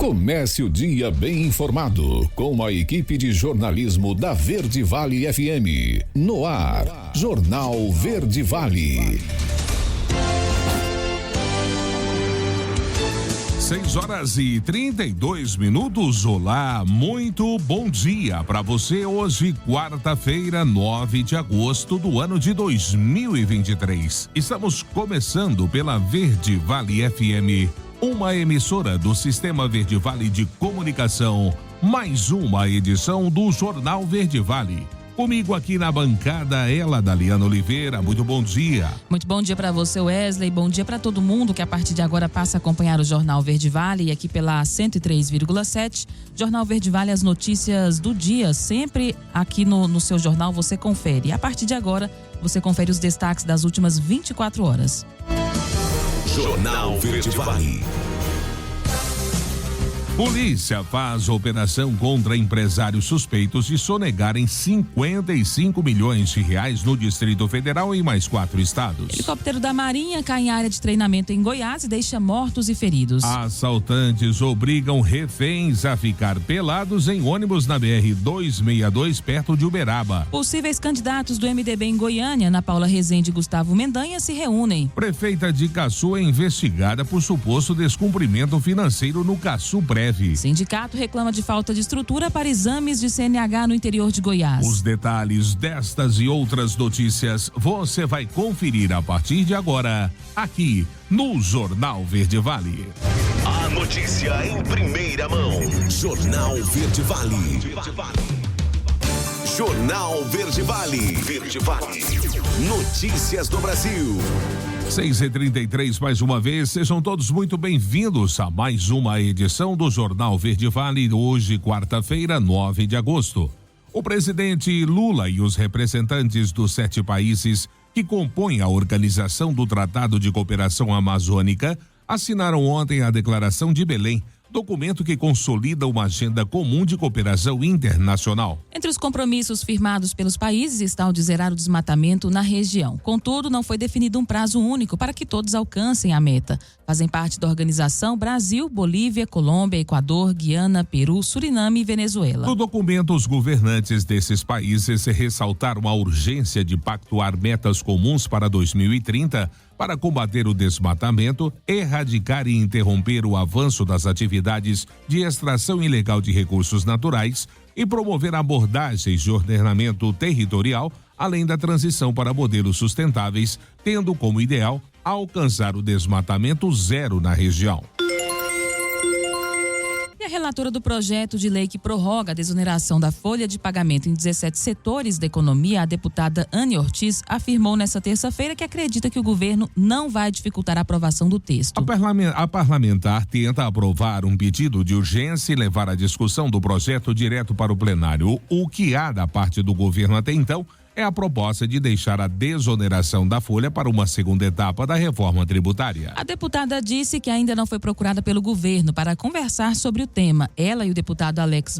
Comece o dia bem informado com a equipe de jornalismo da Verde Vale FM. No ar, Jornal Verde Vale. 6h32. Olá, muito bom dia para você. Hoje, quarta-feira, 9 de agosto do ano de 2023. Estamos começando pela Verde Vale FM, uma emissora do Sistema Verde Vale de Comunicação. Mais uma edição do Jornal Verde Vale. Comigo aqui na bancada, ela, Daliana Oliveira. Muito bom dia. Muito bom dia para você, Wesley. Bom dia para todo mundo que a partir de agora passa a acompanhar o Jornal Verde Vale. E aqui pela 103,7, Jornal Verde Vale, as notícias do dia. Sempre aqui no seu jornal você confere. E a partir de agora, você confere os destaques das últimas 24 horas. Jornal Verde Vale. Polícia faz operação contra empresários suspeitos de sonegarem 55 milhões de reais no Distrito Federal e mais 4 estados. Helicóptero da Marinha cai em área de treinamento em Goiás e deixa mortos e feridos. Assaltantes obrigam reféns a ficar pelados em ônibus na BR-262 perto de Uberaba. Possíveis candidatos do MDB em Goiânia, Ana Paula Rezende e Gustavo Mendanha, se reúnem. Prefeita de Caçu é investigada por suposto descumprimento financeiro no Caçu Prévio. Sindicato reclama de falta de estrutura para exames de CNH no interior de Goiás. Os detalhes destas e outras notícias você vai conferir a partir de agora, aqui no Jornal Verde Vale. A notícia em primeira mão. Jornal Verde Vale. Jornal Verde Vale. Verde Vale. Notícias do Brasil. 6h33, mais uma vez, sejam todos muito bem-vindos a mais uma edição do Jornal Verde Vale, hoje, quarta-feira, 9 de agosto. O presidente Lula e os representantes dos 7 países que compõem a Organização do Tratado de Cooperação Amazônica assinaram ontem a Declaração de Belém, documento que consolida uma agenda comum de cooperação internacional. Entre os compromissos firmados pelos países está o de zerar o desmatamento na região. Contudo, não foi definido um prazo único para que todos alcancem a meta. Fazem parte da organização Brasil, Bolívia, Colômbia, Equador, Guiana, Peru, Suriname e Venezuela. No documento, os governantes desses países ressaltaram a urgência de pactuar metas comuns para 2030 para combater o desmatamento, erradicar e interromper o avanço das atividades de extração ilegal de recursos naturais e promover abordagens de ordenamento territorial, além da transição para modelos sustentáveis, tendo como ideal alcançar o desmatamento zero na região. E a relatora do projeto de lei que prorroga a desoneração da folha de pagamento em 17 setores da economia, a deputada Anne Ortiz, afirmou nesta terça-feira que acredita que o governo não vai dificultar a aprovação do texto. A parlamentar tenta aprovar um pedido de urgência e levar a discussão do projeto direto para o plenário. O que há da parte do governo até então é a proposta de deixar a desoneração da folha para uma segunda etapa da reforma tributária. A deputada disse que ainda não foi procurada pelo governo para conversar sobre o tema. Ela e o deputado Alex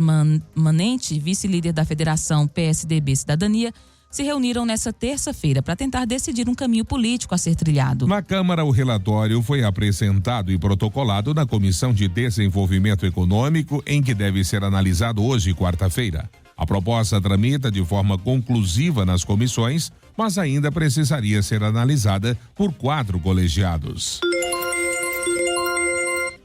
Manente, vice-líder da Federação PSDB Cidadania, se reuniram nesta terça-feira para tentar decidir um caminho político a ser trilhado. Na Câmara, o relatório foi apresentado e protocolado na Comissão de Desenvolvimento Econômico, em que deve ser analisado hoje, quarta-feira. A proposta tramita de forma conclusiva nas comissões, mas ainda precisaria ser analisada por 4 colegiados.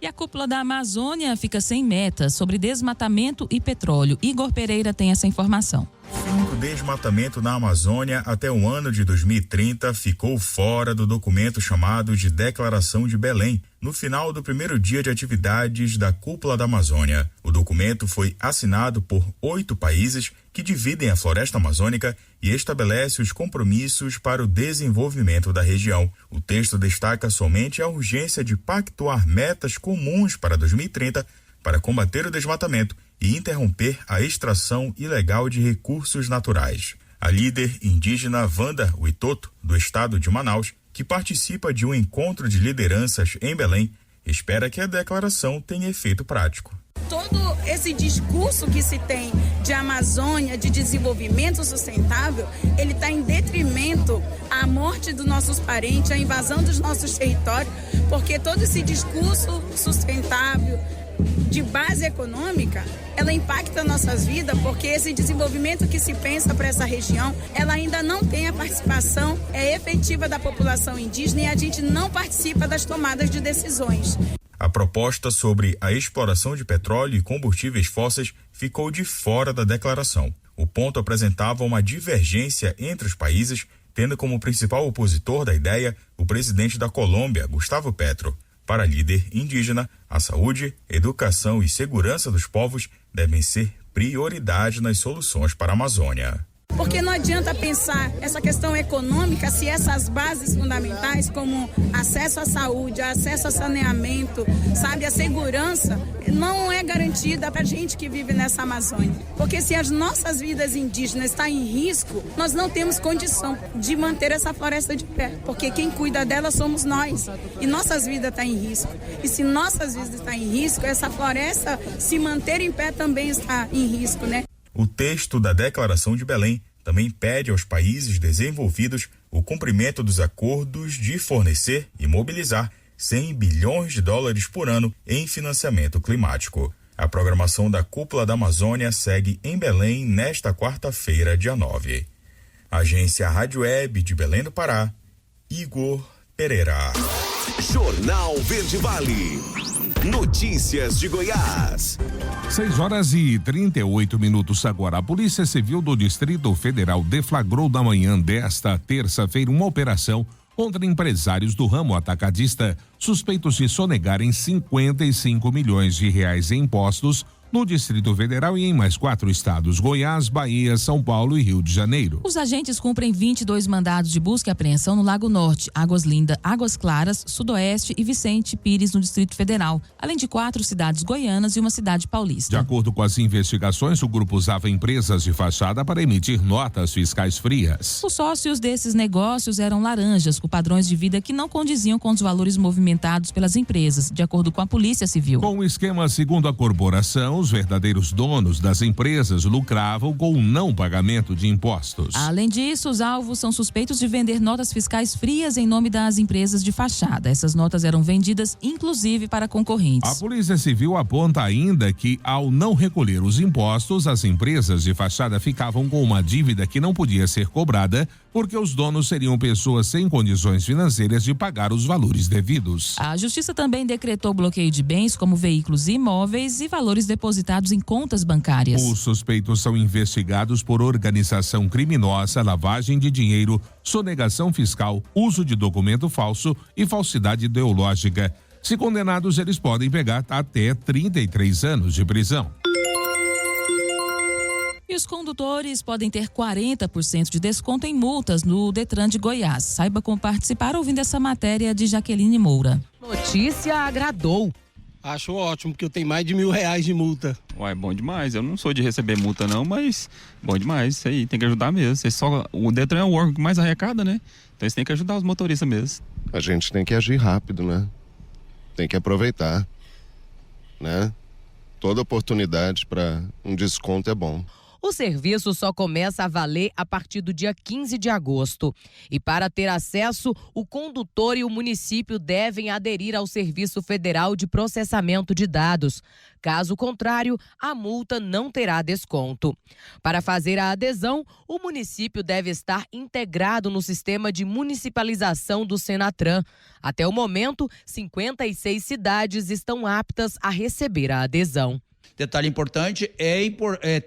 E a cúpula da Amazônia fica sem meta sobre desmatamento e petróleo. Igor Pereira tem essa informação. O fim do desmatamento na Amazônia até o ano de 2030 ficou fora do documento chamado de Declaração de Belém, no final do primeiro dia de atividades da Cúpula da Amazônia. O documento foi assinado por 8 países que dividem a floresta amazônica e estabelece os compromissos para o desenvolvimento da região. O texto destaca somente a urgência de pactuar metas comuns para 2030 para combater o desmatamento e interromper a extração ilegal de recursos naturais. A líder indígena Wanda Witoto, do estado de Manaus, que participa de um encontro de lideranças em Belém, espera que a declaração tenha efeito prático. Todo esse discurso que se tem de Amazônia, de desenvolvimento sustentável, ele está em detrimento à morte dos nossos parentes, à invasão dos nossos territórios, porque todo esse discurso sustentável, de base econômica, ela impacta nossas vidas, porque esse desenvolvimento que se pensa para essa região, ela ainda não tem a participação efetiva da população indígena e a gente não participa das tomadas de decisões. A proposta sobre a exploração de petróleo e combustíveis fósseis ficou de fora da declaração. O ponto apresentava uma divergência entre os países, tendo como principal opositor da ideia o presidente da Colômbia, Gustavo Petro. Para a líder indígena, a saúde, educação e segurança dos povos devem ser prioridade nas soluções para a Amazônia. Porque não adianta pensar essa questão econômica se essas bases fundamentais, como acesso à saúde, acesso a saneamento, a segurança, não é garantida para a gente que vive nessa Amazônia. Porque se as nossas vidas indígenas estão em risco, nós não temos condição de manter essa floresta de pé. Porque quem cuida dela somos nós. E nossas vidas estão em risco. E se nossas vidas estão em risco, essa floresta se manter em pé também está em risco, né? O texto da Declaração de Belém também pede aos países desenvolvidos o cumprimento dos acordos de fornecer e mobilizar 100 bilhões de dólares por ano em financiamento climático. A programação da Cúpula da Amazônia segue em Belém nesta quarta-feira, dia 9. Agência Rádio Web de Belém do Pará, Igor Pereira. Jornal Verde Vale. Notícias de Goiás. 6h38 agora. A Polícia Civil do Distrito Federal deflagrou na manhã desta terça-feira uma operação contra empresários do ramo atacadista suspeitos de sonegarem 55 milhões de reais em impostos no Distrito Federal e em mais 4 estados: Goiás, Bahia, São Paulo e Rio de Janeiro. Os agentes cumprem 22 mandados de busca e apreensão no Lago Norte, Águas Lindas, Águas Claras, Sudoeste e Vicente Pires, no Distrito Federal, além de 4 cidades goianas e uma cidade paulista. De acordo com as investigações, o grupo usava empresas de fachada para emitir notas fiscais frias. Os sócios desses negócios eram laranjas, com padrões de vida que não condiziam com os valores movimentados pelas empresas, de acordo com a Polícia Civil. Com o esquema, segundo a corporação, os verdadeiros donos das empresas lucravam com o não pagamento de impostos. Além disso, os alvos são suspeitos de vender notas fiscais frias em nome das empresas de fachada. Essas notas eram vendidas, inclusive, para concorrentes. A Polícia Civil aponta ainda que, ao não recolher os impostos, as empresas de fachada ficavam com uma dívida que não podia ser cobrada, porque os donos seriam pessoas sem condições financeiras de pagar os valores devidos. A Justiça também decretou bloqueio de bens, como veículos e imóveis, e valores depositados em contas bancárias. Os suspeitos são investigados por organização criminosa, lavagem de dinheiro, sonegação fiscal, uso de documento falso e falsidade ideológica. Se condenados, eles podem pegar até 33 anos de prisão. E os condutores podem ter 40% de desconto em multas no Detran de Goiás. Saiba como participar ouvindo essa matéria de Jaqueline Moura. Notícia agradou. Acho ótimo, porque eu tenho mais de R$1.000 de multa. Ué, bom demais. Eu não sou de receber multa não, mas bom demais. Isso aí, tem que ajudar mesmo. O Detran é o órgão que mais arrecada, né? Então você tem que ajudar os motoristas mesmo. A gente tem que agir rápido, né? Tem que aproveitar, né? Toda oportunidade para um desconto é bom. O serviço só começa a valer a partir do dia 15 de agosto. E para ter acesso, o condutor e o município devem aderir ao Serviço Federal de Processamento de Dados. Caso contrário, a multa não terá desconto. Para fazer a adesão, o município deve estar integrado no sistema de municipalização do Senatran. Até o momento, 56 cidades estão aptas a receber a adesão. Detalhe importante,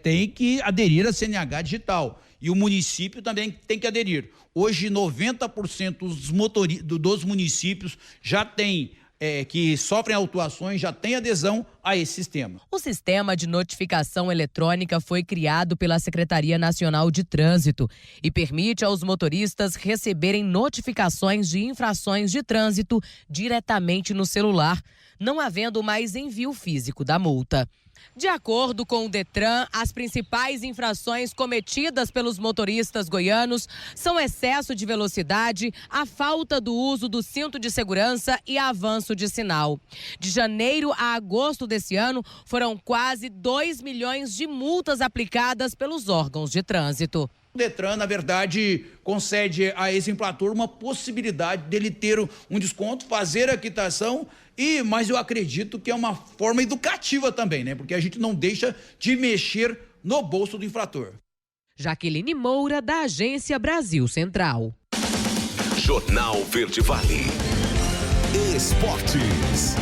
tem que aderir à CNH digital e o município também tem que aderir. Hoje 90% dos municípios já tem, que sofrem autuações, já tem adesão a esse sistema. O sistema de notificação eletrônica foi criado pela Secretaria Nacional de Trânsito e permite aos motoristas receberem notificações de infrações de trânsito diretamente no celular, não havendo mais envio físico da multa. De acordo com o Detran, as principais infrações cometidas pelos motoristas goianos são excesso de velocidade, a falta do uso do cinto de segurança e avanço de sinal. De janeiro a agosto desse ano, foram quase 2 milhões de multas aplicadas pelos órgãos de trânsito. O Detran, na verdade, concede a esse infrator uma possibilidade dele ter um desconto, fazer a quitação, mas eu acredito que é uma forma educativa também, né? Porque a gente não deixa de mexer no bolso do infrator. Jaqueline Moura, da Agência Brasil Central. Jornal Verde Vale. Esportes.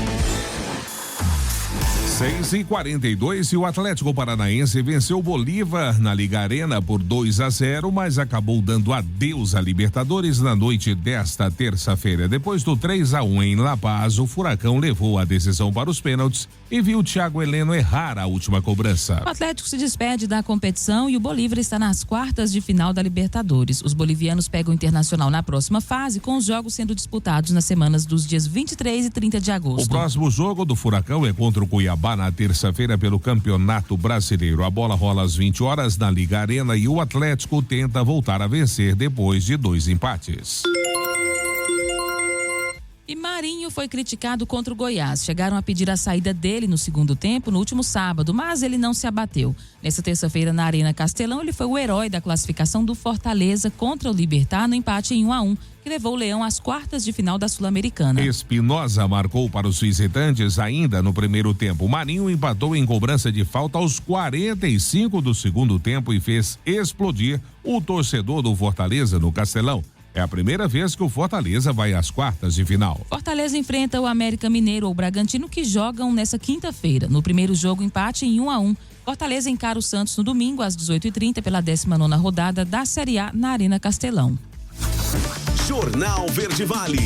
6h42 e o Atlético Paranaense venceu o Bolívar na Liga Arena por 2-0, mas acabou dando adeus à Libertadores na noite desta terça-feira. Depois do 3-1 em La Paz, o Furacão levou a decisão para os pênaltis e viu o Thiago Heleno errar a última cobrança. O Atlético se despede da competição e o Bolívar está nas quartas de final da Libertadores. Os bolivianos pegam o Internacional na próxima fase, com os jogos sendo disputados nas semanas dos dias 23 e 30 de agosto. O próximo jogo do Furacão é contra o Cuiabá na terça-feira pelo Campeonato Brasileiro. A bola rola às 20 horas na Liga Arena e o Atlético tenta voltar a vencer depois de 2 empates. E Marinho foi criticado contra o Goiás. Chegaram a pedir a saída dele no segundo tempo, no último sábado, mas ele não se abateu. Nessa terça-feira, na Arena Castelão, ele foi o herói da classificação do Fortaleza contra o Libertad no empate em 1-1, que levou o Leão às quartas de final da Sul-Americana. Espinosa marcou para os visitantes ainda no primeiro tempo. Marinho empatou em cobrança de falta aos 45 do segundo tempo e fez explodir o torcedor do Fortaleza no Castelão. É a primeira vez que o Fortaleza vai às quartas de final. Fortaleza enfrenta o América Mineiro ou Bragantino, que jogam nessa quinta-feira. No primeiro jogo, empate em 1-1. Fortaleza encara o Santos no domingo, às 18h30, pela 19ª rodada da Série A na Arena Castelão. Jornal Verde Vale.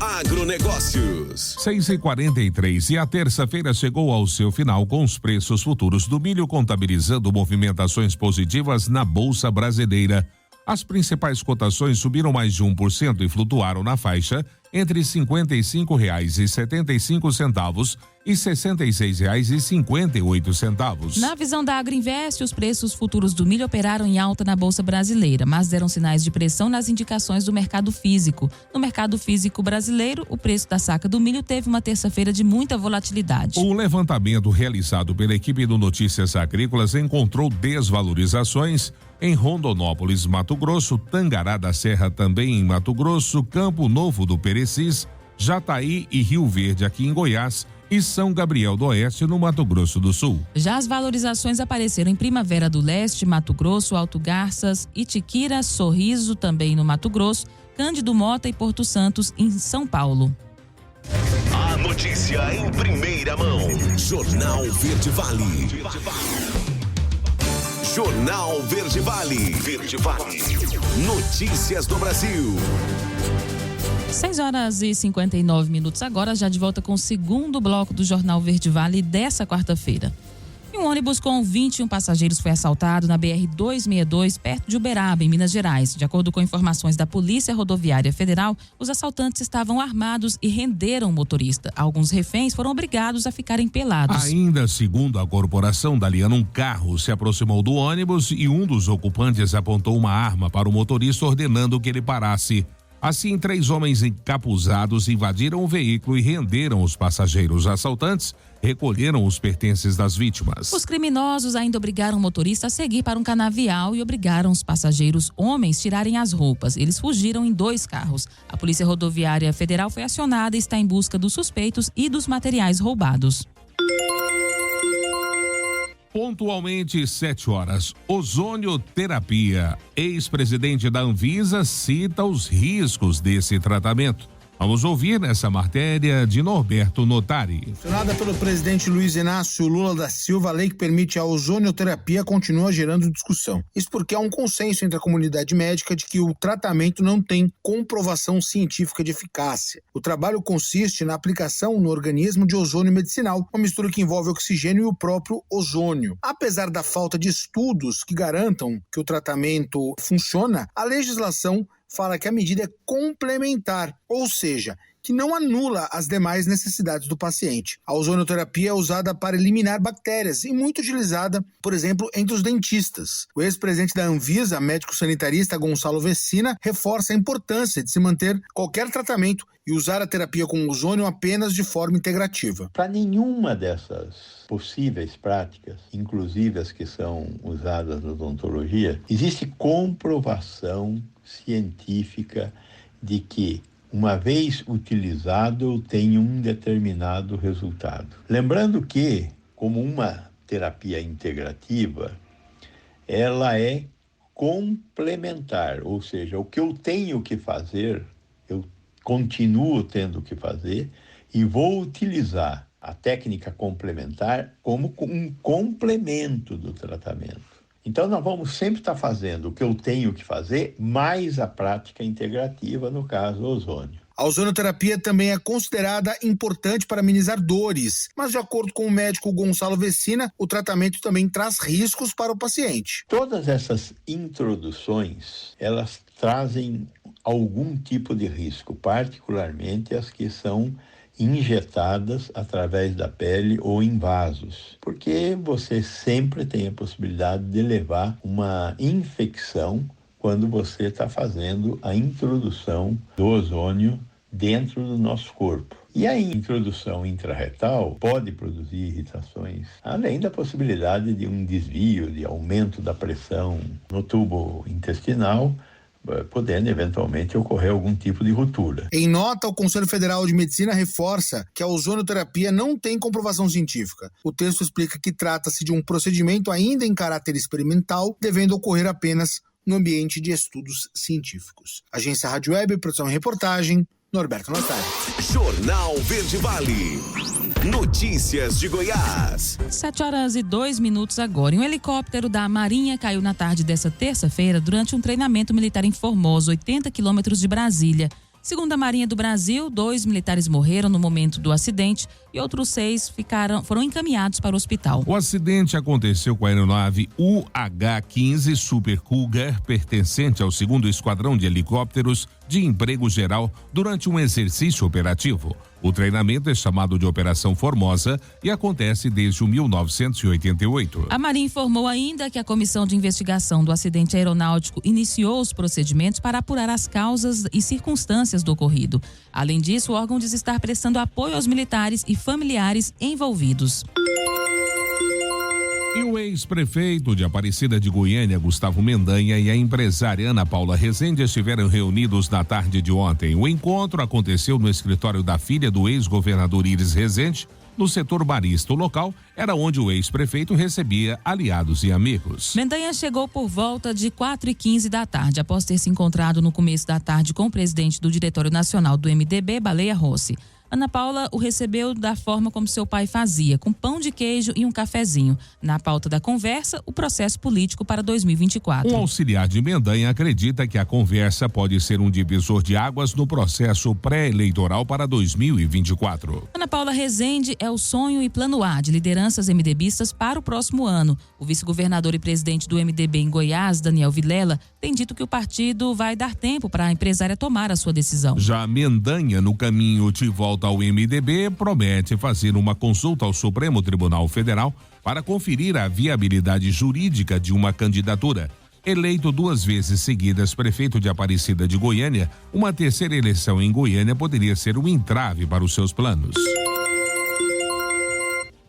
Agronegócios. 6h43 e a terça-feira chegou ao seu final com os preços futuros do milho contabilizando movimentações positivas na Bolsa Brasileira. As principais cotações subiram mais de 1% e flutuaram na faixa entre R$ 55,75 e R$ 66,58. Na visão da Agrinvest, os preços futuros do milho operaram em alta na Bolsa Brasileira, mas deram sinais de pressão nas indicações do mercado físico. No mercado físico brasileiro, o preço da saca do milho teve uma terça-feira de muita volatilidade. O levantamento realizado pela equipe do Notícias Agrícolas encontrou desvalorizações em Rondonópolis, Mato Grosso, Tangará da Serra também em Mato Grosso, Campo Novo do Perecis, Jataí e Rio Verde aqui em Goiás e São Gabriel do Oeste no Mato Grosso do Sul. Já as valorizações apareceram em Primavera do Leste, Mato Grosso, Alto Garças, Itiquira, Sorriso também no Mato Grosso, Cândido Mota e Porto Santos em São Paulo. A notícia em primeira mão. Jornal Verde Vale. Jornal Verde Vale. Verde Vale. Notícias do Brasil. 6h59 agora, já de volta com o segundo bloco do Jornal Verde Vale dessa quarta-feira. Um ônibus com 21 passageiros foi assaltado na BR-262, perto de Uberaba, em Minas Gerais. De acordo com informações da Polícia Rodoviária Federal, os assaltantes estavam armados e renderam o motorista. Alguns reféns foram obrigados a ficarem pelados. Ainda segundo a corporação Daliano, um carro se aproximou do ônibus e um dos ocupantes apontou uma arma para o motorista, ordenando que ele parasse. Assim, 3 homens encapuzados invadiram o veículo e renderam os passageiros. Assaltantes recolheram os pertences das vítimas. Os criminosos ainda obrigaram o motorista a seguir para um canavial e obrigaram os passageiros homens a tirarem as roupas. Eles fugiram em 2 carros. A Polícia Rodoviária Federal foi acionada e está em busca dos suspeitos e dos materiais roubados. Pontualmente 7 horas. Ozonioterapia. Ex-presidente da Anvisa cita os riscos desse tratamento. Vamos ouvir nessa matéria de Norberto Notari. Mencionada pelo presidente Luiz Inácio Lula da Silva, a lei que permite a ozonioterapia continua gerando discussão. Isso porque há um consenso entre a comunidade médica de que o tratamento não tem comprovação científica de eficácia. O trabalho consiste na aplicação no organismo de ozônio medicinal, uma mistura que envolve oxigênio e o próprio ozônio. Apesar da falta de estudos que garantam que o tratamento funciona, a legislação fala que a medida é complementar, ou seja, que não anula as demais necessidades do paciente. A ozonioterapia é usada para eliminar bactérias e muito utilizada, por exemplo, entre os dentistas. O ex-presidente da Anvisa, médico sanitarista Gonçalo Vecina, reforça a importância de se manter qualquer tratamento e usar a terapia com ozônio apenas de forma integrativa. Para nenhuma dessas possíveis práticas, inclusive as que são usadas na odontologia, existe comprovação científica de que uma vez utilizado, tem um determinado resultado. Lembrando que, como uma terapia integrativa, ela é complementar, ou seja, o que eu tenho que fazer, eu continuo tendo que fazer e vou utilizar a técnica complementar como um complemento do tratamento. Então, nós vamos sempre estar fazendo o que eu tenho que fazer, mais a prática integrativa, no caso, o ozônio. A ozonioterapia também é considerada importante para amenizar dores, mas de acordo com o médico Gonçalo Vecina, o tratamento também traz riscos para o paciente. Todas essas introduções, elas trazem algum tipo de risco, particularmente as que são injetadas através da pele ou em vasos, porque você sempre tem a possibilidade de levar uma infecção quando você está fazendo a introdução do ozônio dentro do nosso corpo. E a introdução intrarretal pode produzir irritações, além da possibilidade de um desvio, de aumento da pressão no tubo intestinal, podendo eventualmente ocorrer algum tipo de ruptura. Em nota, o Conselho Federal de Medicina reforça que a ozonioterapia não tem comprovação científica. O texto explica que trata-se de um procedimento ainda em caráter experimental, devendo ocorrer apenas no ambiente de estudos científicos. Agência Rádio Web, produção e reportagem, Norberto Notari. Jornal Verde Vale. Notícias de Goiás. 7h02 agora. Um helicóptero da Marinha caiu na tarde dessa terça-feira durante um treinamento militar em Formosa, 80 quilômetros de Brasília. Segundo a Marinha do Brasil, 2 militares morreram no momento do acidente e outros 6 foram encaminhados para o hospital. O acidente aconteceu com a aeronave UH-15 Super Cougar, pertencente ao 2º Esquadrão de Helicópteros de Emprego Geral, durante um exercício operativo. O treinamento é chamado de Operação Formosa e acontece desde 1988. A Marinha informou ainda que a Comissão de Investigação do Acidente Aeronáutico iniciou os procedimentos para apurar as causas e circunstâncias do ocorrido. Além disso, o órgão diz estar prestando apoio aos militares e familiares envolvidos. E o ex-prefeito de Aparecida de Goiânia, Gustavo Mendanha, e a empresária Ana Paula Rezende estiveram reunidos na tarde de ontem. O encontro aconteceu no escritório da filha do ex-governador Iris Rezende, no setor barista. O local era onde o ex-prefeito recebia aliados e amigos. Mendanha chegou por volta de 4h15 da tarde, após ter se encontrado no começo da tarde com o presidente do Diretório Nacional do MDB, Baleia Rossi. Ana Paula o recebeu da forma como seu pai fazia, com pão de queijo e um cafezinho. Na pauta da conversa, o processo político para 2024. Um auxiliar de Mendanha acredita que a conversa pode ser um divisor de águas no processo pré-eleitoral para 2024. Ana Paula Rezende é o sonho e plano A de lideranças MDBistas para o próximo ano. O vice-governador e presidente do MDB em Goiás, Daniel Vilela, tem dito que o partido vai dar tempo para a empresária tomar a sua decisão. Já Mendanha, no caminho de volta ao MDB, promete fazer uma consulta ao Supremo Tribunal Federal para conferir a viabilidade jurídica de uma candidatura. Eleito 2 vezes seguidas prefeito de Aparecida de Goiânia, uma terceira eleição em Goiânia poderia ser um entrave para os seus planos.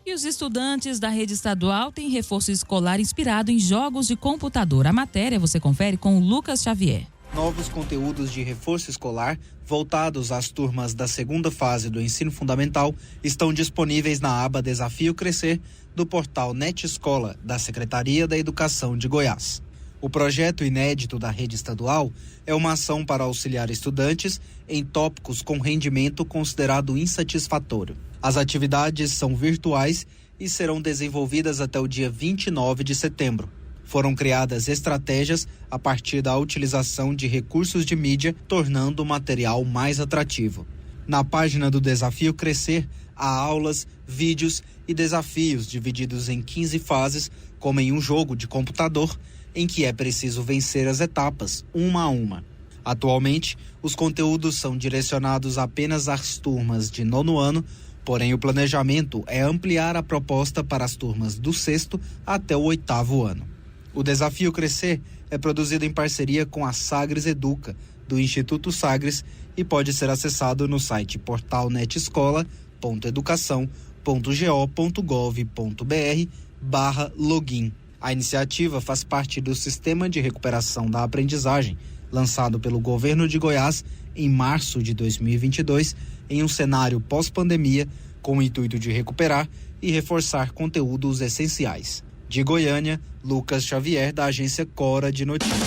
E os estudantes da rede estadual têm reforço escolar inspirado em jogos de computador. A matéria você confere com o Lucas Xavier. Novos conteúdos de reforço escolar voltados às turmas da 2ª fase do ensino fundamental estão disponíveis na aba Desafio Crescer do portal Net Escola da Secretaria da Educação de Goiás. O projeto inédito da rede estadual é uma ação para auxiliar estudantes em tópicos com rendimento considerado insatisfatório. As atividades são virtuais e serão desenvolvidas até o dia 29 de setembro. Foram criadas estratégias a partir da utilização de recursos de mídia, tornando o material mais atrativo. Na página do Desafio Crescer, há aulas, vídeos e desafios divididos em 15 fases, como em um jogo de computador, em que é preciso vencer as etapas, uma a uma. Atualmente, os conteúdos são direcionados apenas às turmas de 9º ano, porém o planejamento é ampliar a proposta para as turmas do 6º até o 8º ano. O Desafio Crescer é produzido em parceria com a Sagres Educa, do Instituto Sagres, e pode ser acessado no site portalnetescola.educação.go.gov.br/login. A iniciativa faz parte do Sistema de Recuperação da Aprendizagem, lançado pelo governo de Goiás em março de 2022, em um cenário pós-pandemia, com o intuito de recuperar e reforçar conteúdos essenciais. De Goiânia, Lucas Xavier, da agência Cora de Notícias.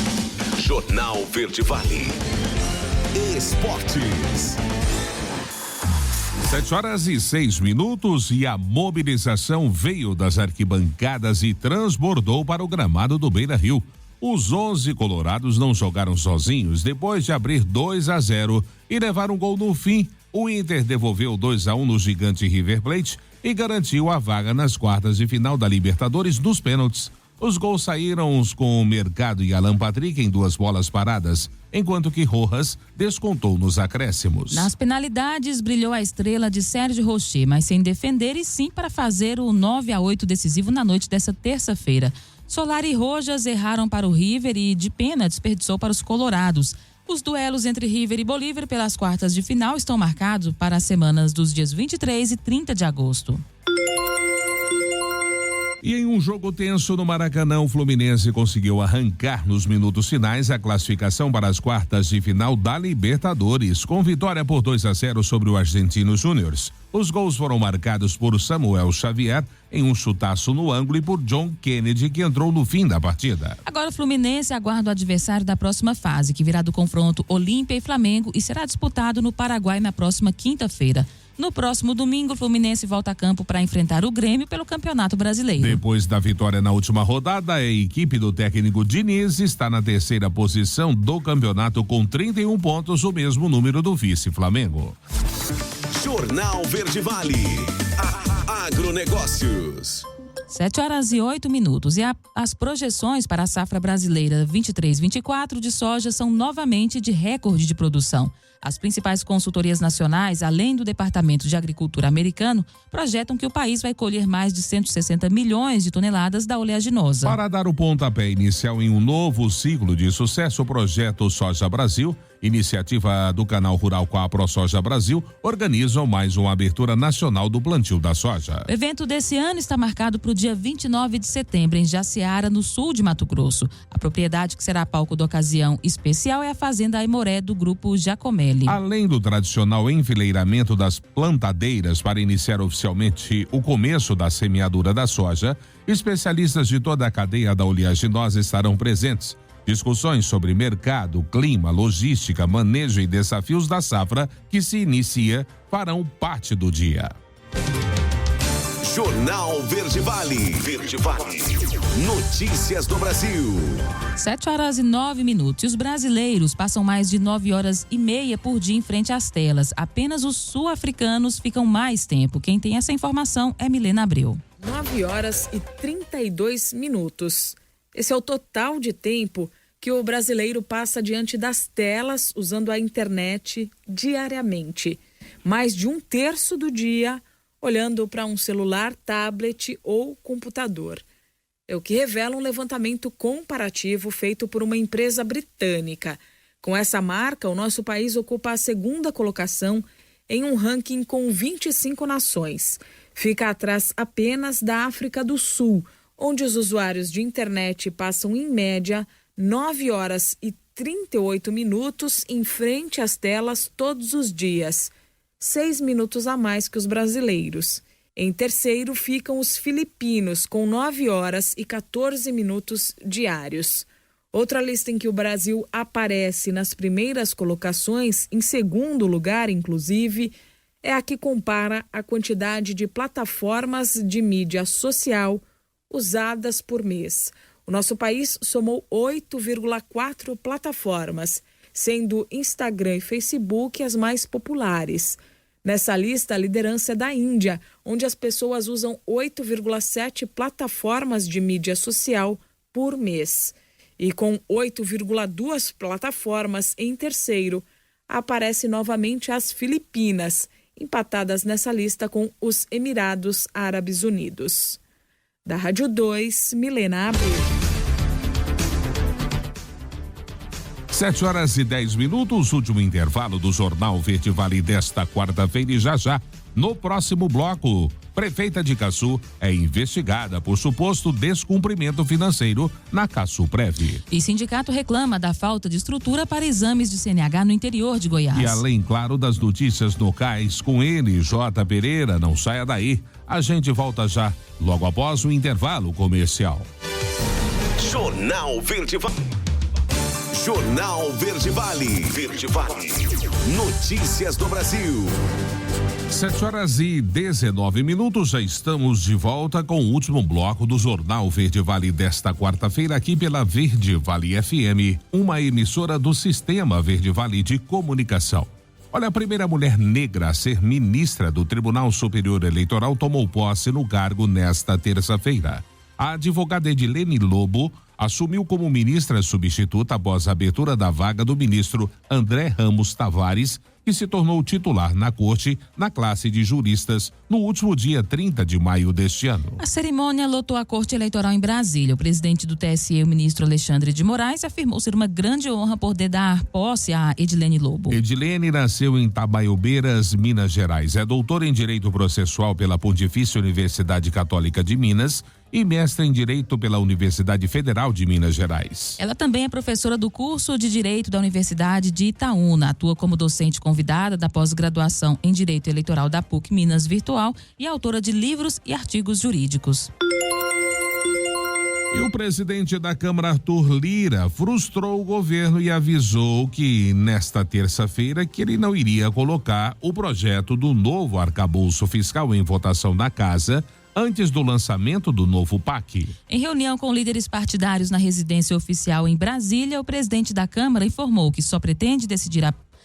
Jornal Verde Vale. Esportes. 7h06 e a mobilização veio das arquibancadas e transbordou para o gramado do Beira-Rio. Os 11 colorados não jogaram sozinhos depois de abrir 2-0 e levar um gol no fim. O Inter devolveu 2-1 no gigante River Plate e garantiu a vaga nas quartas de final da Libertadores nos pênaltis. Os gols saíram com o Mercado e Alan Patrick em 2 bolas paradas, enquanto que Rojas descontou nos acréscimos. Nas penalidades, brilhou a estrela de Sérgio Rocher, mas sem defender e sim para fazer o 9-8 decisivo na noite dessa terça-feira. Solari e Rojas erraram para o River e, de pena, desperdiçou para os colorados. Os duelos entre River e Bolívar pelas quartas de final estão marcados para as semanas dos dias 23 e 30 de agosto. E em um jogo tenso no Maracanã, o Fluminense conseguiu arrancar nos minutos finais a classificação para as quartas de final da Libertadores, com vitória por 2-0 sobre o Argentino Júnior. Os gols foram marcados por Samuel Xavier em um chutaço no ângulo e por John Kennedy, que entrou no fim da partida. Agora o Fluminense aguarda o adversário da próxima fase, que virá do confronto Olímpia e Flamengo e será disputado no Paraguai na próxima quinta-feira. No próximo domingo, o Fluminense volta a campo para enfrentar o Grêmio pelo Campeonato Brasileiro. Depois da vitória na última rodada, a equipe do técnico Diniz está na terceira posição do campeonato com 31 pontos, o mesmo número do vice Flamengo. Jornal Verde Vale. Agronegócios. 7h08 e as projeções para a safra brasileira 23-24 de soja são novamente de recorde de produção. As principais consultorias nacionais, além do Departamento de Agricultura americano, projetam que o país vai colher mais de 160 milhões de toneladas da oleaginosa. Para dar o pontapé inicial em um novo ciclo de sucesso, o projeto Soja Brasil, iniciativa do Canal Rural com a ProSoja Brasil, organizam mais uma abertura nacional do plantio da soja. O evento desse ano está marcado para o dia 29 de setembro, em Jaciara, no sul de Mato Grosso. A propriedade que será palco da ocasião especial é a Fazenda Aimoré, do Grupo Giacomelli. Além do tradicional enfileiramento das plantadeiras para iniciar oficialmente o começo da semeadura da soja, especialistas de toda a cadeia da oleaginosa estarão presentes. Discussões sobre mercado, clima, logística, manejo e desafios da safra que se inicia farão parte do dia. Jornal Verde Vale. Verde Vale. Notícias do Brasil. 7h09. E os brasileiros passam mais de 9h30 por dia em frente às telas. Apenas os sul-africanos ficam mais tempo. Quem tem essa informação é Milena Abreu. 9h32. Esse é o total de tempo que o brasileiro passa diante das telas usando a internet diariamente. Mais de 1/3 do dia olhando para um celular, tablet ou computador. É o que revela um levantamento comparativo feito por uma empresa britânica. Com essa marca, o nosso país ocupa a 2ª colocação em um ranking com 25 nações. Fica atrás apenas da África do Sul, onde os usuários de internet passam, em média, 9h38 em frente às telas todos os dias, 6 minutos a mais que os brasileiros. Em terceiro ficam os filipinos, com 9h14 diários. Outra lista em que o Brasil aparece nas primeiras colocações, em segundo lugar, inclusive, é a que compara a quantidade de plataformas de mídia social usadas por mês. O nosso país somou 8,4 plataformas, sendo Instagram e Facebook as mais populares. Nessa lista, a liderança é da Índia, onde as pessoas usam 8,7 plataformas de mídia social por mês. E com 8,2 plataformas em terceiro, aparece novamente as Filipinas, empatadas nessa lista com os Emirados Árabes Unidos. Da Rádio 2, Milena Abreu. 7h10, último intervalo do Jornal Verde Vale desta quarta-feira e já, no próximo bloco, prefeita de Caçu é investigada por suposto descumprimento financeiro na Caçuprev. E sindicato reclama da falta de estrutura para exames de CNH no interior de Goiás. E além, claro, das notícias locais, com ele, J. Pereira, não saia daí. A gente volta já, logo após o intervalo comercial. Jornal Verde Vale. Jornal Verde Vale. Verde Vale. Notícias do Brasil. 7h19, já estamos de volta com o último bloco do Jornal Verde Vale desta quarta-feira aqui pela Verde Vale FM, uma emissora do Sistema Verde Vale de Comunicação. Olha, a primeira mulher negra a ser ministra do Tribunal Superior Eleitoral tomou posse no cargo nesta terça-feira. A advogada Edilene Lobo assumiu como ministra substituta após a abertura da vaga do ministro André Ramos Tavares, que se tornou titular na corte na classe de juristas no último dia 30 de maio deste ano. A cerimônia lotou a Corte Eleitoral em Brasília. O presidente do TSE, o ministro Alexandre de Moraes, afirmou ser uma grande honra poder dar posse a Edilene Lobo. Edilene nasceu em Itabaiobeiras, Minas Gerais. É doutora em Direito Processual pela Pontifícia Universidade Católica de Minas e mestre em Direito pela Universidade Federal de Minas Gerais. Ela também é professora do curso de Direito da Universidade de Itaúna, atua como docente convidada da pós-graduação em Direito Eleitoral da PUC Minas Virtual e autora de livros e artigos jurídicos. E o presidente da Câmara, Arthur Lira, frustrou o governo e avisou que nesta terça-feira que ele não iria colocar o projeto do novo arcabouço fiscal em votação na casa antes do lançamento do novo PAC. Em reunião com líderes partidários na residência oficial em Brasília, o presidente da Câmara informou que só pretende decidir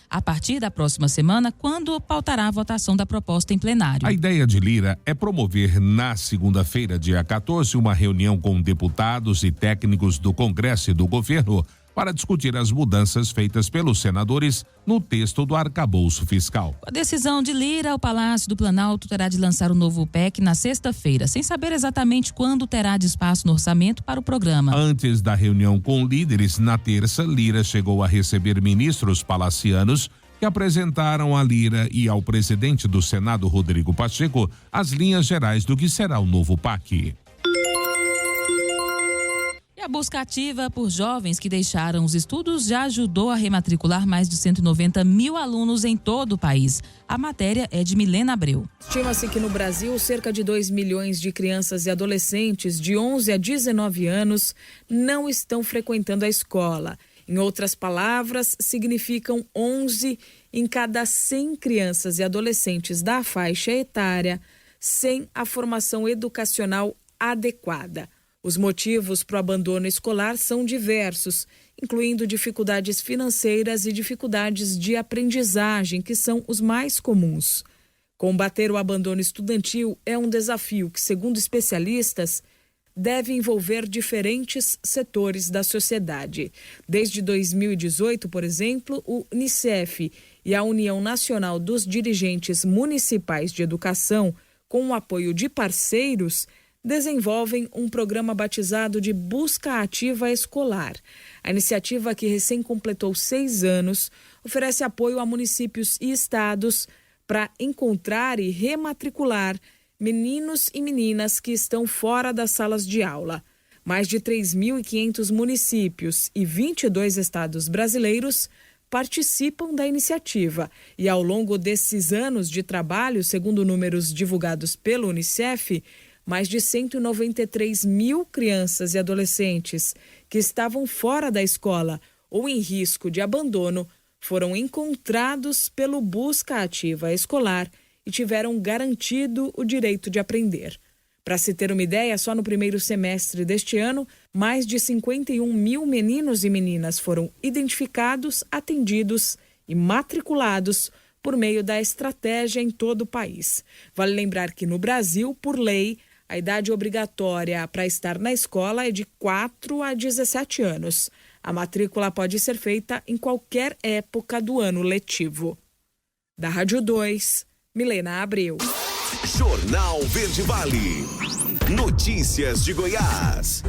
a partir da próxima semana quando pautará a votação da proposta em plenário. A ideia de Lira é promover na segunda-feira, dia 14, uma reunião com deputados e técnicos do Congresso e do governo para discutir as mudanças feitas pelos senadores no texto do arcabouço fiscal. Com a decisão de Lira, o Palácio do Planalto terá de lançar o novo PEC na sexta-feira, sem saber exatamente quando terá de espaço no orçamento para o programa. Antes da reunião com líderes, na terça, Lira chegou a receber ministros palacianos que apresentaram a Lira e ao presidente do Senado, Rodrigo Pacheco, as linhas gerais do que será o novo PAC. A busca ativa por jovens que deixaram os estudos já ajudou a rematricular mais de 190 mil alunos em todo o país. A matéria é de Milena Abreu. Estima-se que no Brasil, cerca de 2 milhões de crianças e adolescentes de 11 a 19 anos não estão frequentando a escola. Em outras palavras, significam 11 em cada 100 crianças e adolescentes da faixa etária sem a formação educacional adequada. Os motivos para o abandono escolar são diversos, incluindo dificuldades financeiras e dificuldades de aprendizagem, que são os mais comuns. Combater o abandono estudantil é um desafio que, segundo especialistas, deve envolver diferentes setores da sociedade. Desde 2018, por exemplo, o Unicef e a União Nacional dos Dirigentes Municipais de Educação, com o apoio de parceiros, desenvolvem um programa batizado de Busca Ativa Escolar. A iniciativa, que recém completou 6 anos, oferece apoio a municípios e estados para encontrar e rematricular meninos e meninas que estão fora das salas de aula. Mais de 3.500 municípios e 22 estados brasileiros participam da iniciativa. E ao longo desses anos de trabalho, segundo números divulgados pelo Unicef, mais de 193 mil crianças e adolescentes que estavam fora da escola ou em risco de abandono foram encontrados pelo Busca Ativa Escolar e tiveram garantido o direito de aprender. Para se ter uma ideia, só no primeiro semestre deste ano, mais de 51 mil meninos e meninas foram identificados, atendidos e matriculados por meio da estratégia em todo o país. Vale lembrar que no Brasil, por lei, A idade obrigatória para estar na escola é de 4 a 17 anos. A matrícula pode ser feita em qualquer época do ano letivo. Da Rádio 2, Milena Abreu. Jornal Verde Vale. Notícias de Goiás.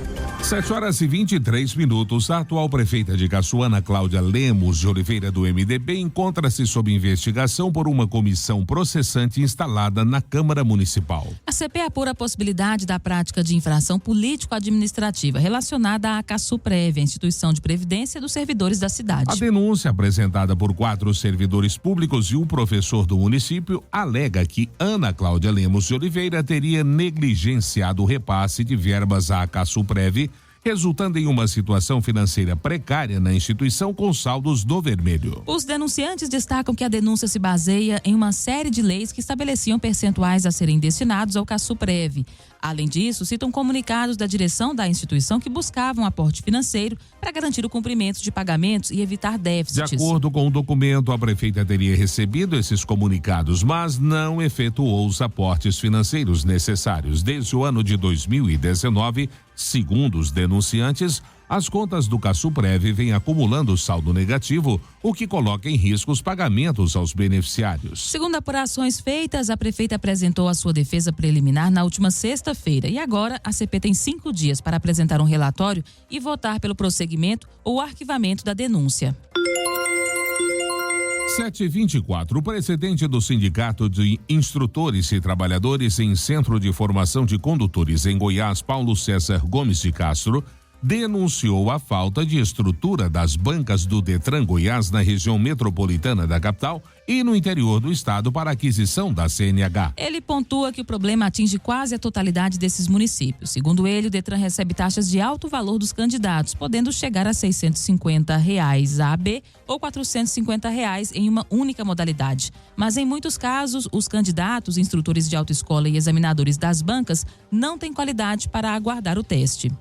7h23. A atual prefeita de Caçuana, Cláudia Lemos de Oliveira, do MDB, encontra-se sob investigação por uma comissão processante instalada na Câmara Municipal. A CP apura a possibilidade da prática de infração político-administrativa relacionada à Caçuprev, a instituição de previdência dos servidores da cidade. A denúncia, apresentada por 4 servidores públicos e um professor do município, alega que Ana Cláudia Lemos de Oliveira teria negligenciado o repasse de verbas à Caçuprev, resultando em uma situação financeira precária na instituição com saldos no vermelho. Os denunciantes destacam que a denúncia se baseia em uma série de leis que estabeleciam percentuais a serem destinados ao Caçuprev. Além disso, citam comunicados da direção da instituição que buscavam aporte financeiro para garantir o cumprimento de pagamentos e evitar déficits. De acordo com o documento, a prefeita teria recebido esses comunicados, mas não efetuou os aportes financeiros necessários. Desde o ano de 2019, segundo os denunciantes, as contas do Caçuprev vêm acumulando saldo negativo, o que coloca em risco os pagamentos aos beneficiários. Segundo apurações feitas, a prefeita apresentou a sua defesa preliminar na última sexta-feira e agora a CP tem 5 dias para apresentar um relatório e votar pelo prosseguimento ou arquivamento da denúncia. 7h24. O presidente do Sindicato de Instrutores e Trabalhadores em Centro de Formação de Condutores em Goiás, Paulo César Gomes de Castro, denunciou a falta de estrutura das bancas do Detran Goiás na região metropolitana da capital e no interior do estado para aquisição da CNH. Ele pontua que o problema atinge quase a totalidade desses municípios. Segundo ele, o Detran recebe taxas de alto valor dos candidatos, podendo chegar a R$ 650 a AB ou R$ 450 em uma única modalidade. Mas em muitos casos, os candidatos, instrutores de autoescola e examinadores das bancas não têm qualidade para aguardar o teste.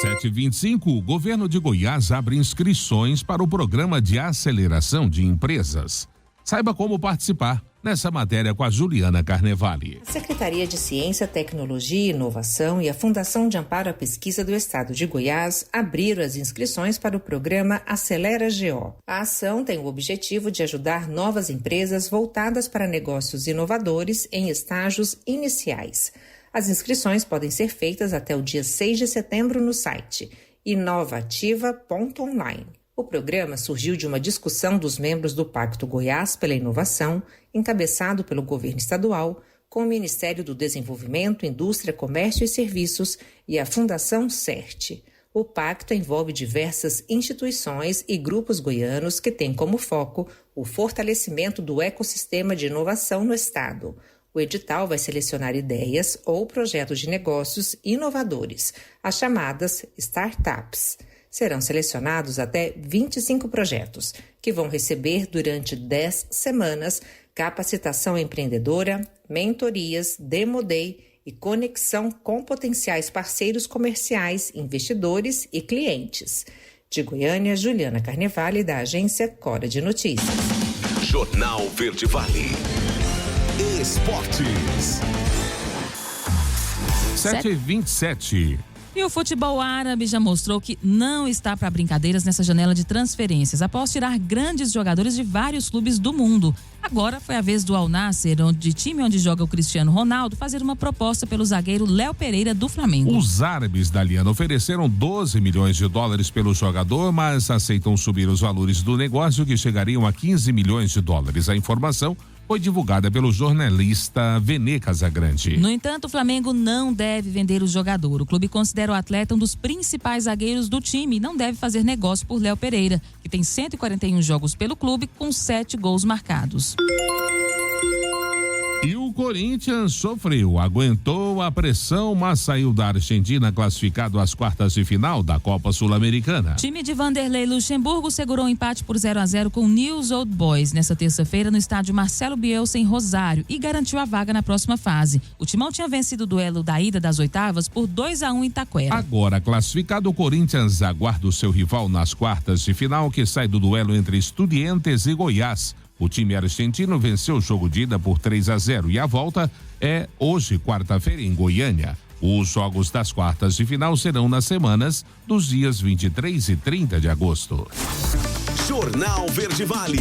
7h25, o governo de Goiás abre inscrições para o programa de aceleração de empresas. Saiba como participar nessa matéria com a Juliana Carnevale. A Secretaria de Ciência, Tecnologia e Inovação e a Fundação de Amparo à Pesquisa do Estado de Goiás abriram as inscrições para o programa Acelera GO. A ação tem o objetivo de ajudar novas empresas voltadas para negócios inovadores em estágios iniciais. As inscrições podem ser feitas até o dia 6 de setembro no site inovativa.online. O programa surgiu de uma discussão dos membros do Pacto Goiás pela Inovação, encabeçado pelo governo estadual, com o Ministério do Desenvolvimento, Indústria, Comércio e Serviços e a Fundação CERT. O pacto envolve diversas instituições e grupos goianos que têm como foco o fortalecimento do ecossistema de inovação no estado. O edital vai selecionar ideias ou projetos de negócios inovadores, as chamadas startups. Serão selecionados até 25 projetos, que vão receber durante 10 semanas capacitação empreendedora, mentorias, Demo Day e conexão com potenciais parceiros comerciais, investidores e clientes. De Goiânia, Juliana Carnevale, da agência Cora de Notícias. Jornal Verde Vale. Esportes. 7h27. E o futebol árabe já mostrou que não está para brincadeiras nessa janela de transferências, após tirar grandes jogadores de vários clubes do mundo. Agora foi a vez do Al Nassr, time onde joga o Cristiano Ronaldo, fazer uma proposta pelo zagueiro Léo Pereira do Flamengo. Os árabes, Daliana, ofereceram 12 milhões de dólares pelo jogador, mas aceitam subir os valores do negócio, que chegariam a 15 milhões de dólares. A informação foi divulgada pelo jornalista Vene Casagrande. No entanto, o Flamengo não deve vender o jogador. O clube considera o atleta um dos principais zagueiros do time e não deve fazer negócio por Léo Pereira, que tem 141 jogos pelo clube com 7 gols marcados. E o Corinthians sofreu, aguentou a pressão, mas saiu da Argentina classificado às quartas de final da Copa Sul-Americana. Time de Vanderlei Luxemburgo segurou um empate por 0-0 com o News Old Boys nessa terça-feira no estádio Marcelo Bielsa em Rosário e garantiu a vaga na próxima fase. O Timão tinha vencido o duelo da ida das oitavas por 2-1 em Itaquera. Agora classificado, o Corinthians aguarda o seu rival nas quartas de final, que sai do duelo entre Estudiantes e Goiás. O time argentino venceu o jogo de ida por 3-0 e a volta é hoje, quarta-feira, em Goiânia. Os jogos das quartas de final serão nas semanas dos dias 23 e 30 de agosto. Jornal Verde Vale.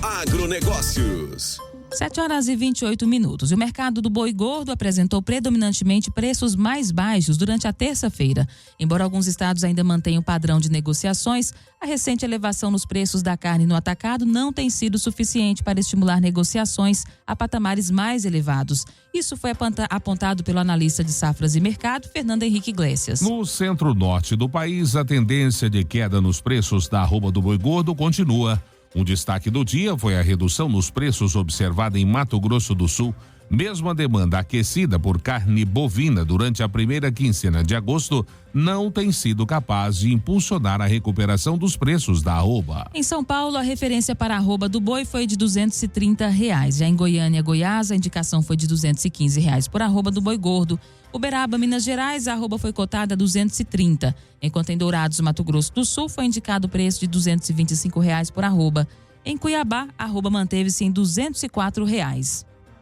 Agronegócios. 7h28. E o mercado do boi gordo apresentou predominantemente preços mais baixos durante a terça-feira. Embora alguns estados ainda mantenham o padrão de negociações, a recente elevação nos preços da carne no atacado não tem sido suficiente para estimular negociações a patamares mais elevados. Isso foi apontado pelo analista de safras e mercado, Fernando Henrique Iglesias. No centro-norte do país, a tendência de queda nos preços da arroba do boi gordo continua. Um destaque do dia foi a redução nos preços observada em Mato Grosso do Sul. Mesmo a demanda aquecida por carne bovina durante a primeira quincena de agosto não tem sido capaz de impulsionar a recuperação dos preços da arroba. Em São Paulo, a referência para a arroba do boi foi de R$230. Já em Goiânia, Goiás, a indicação foi de R$215 por arroba do boi gordo. Uberaba, Minas Gerais, a arroba foi cotada a R$230, enquanto em Dourados, Mato Grosso do Sul, foi indicado o preço de R$225 por arroba. Em Cuiabá, a arroba manteve-se em R$204.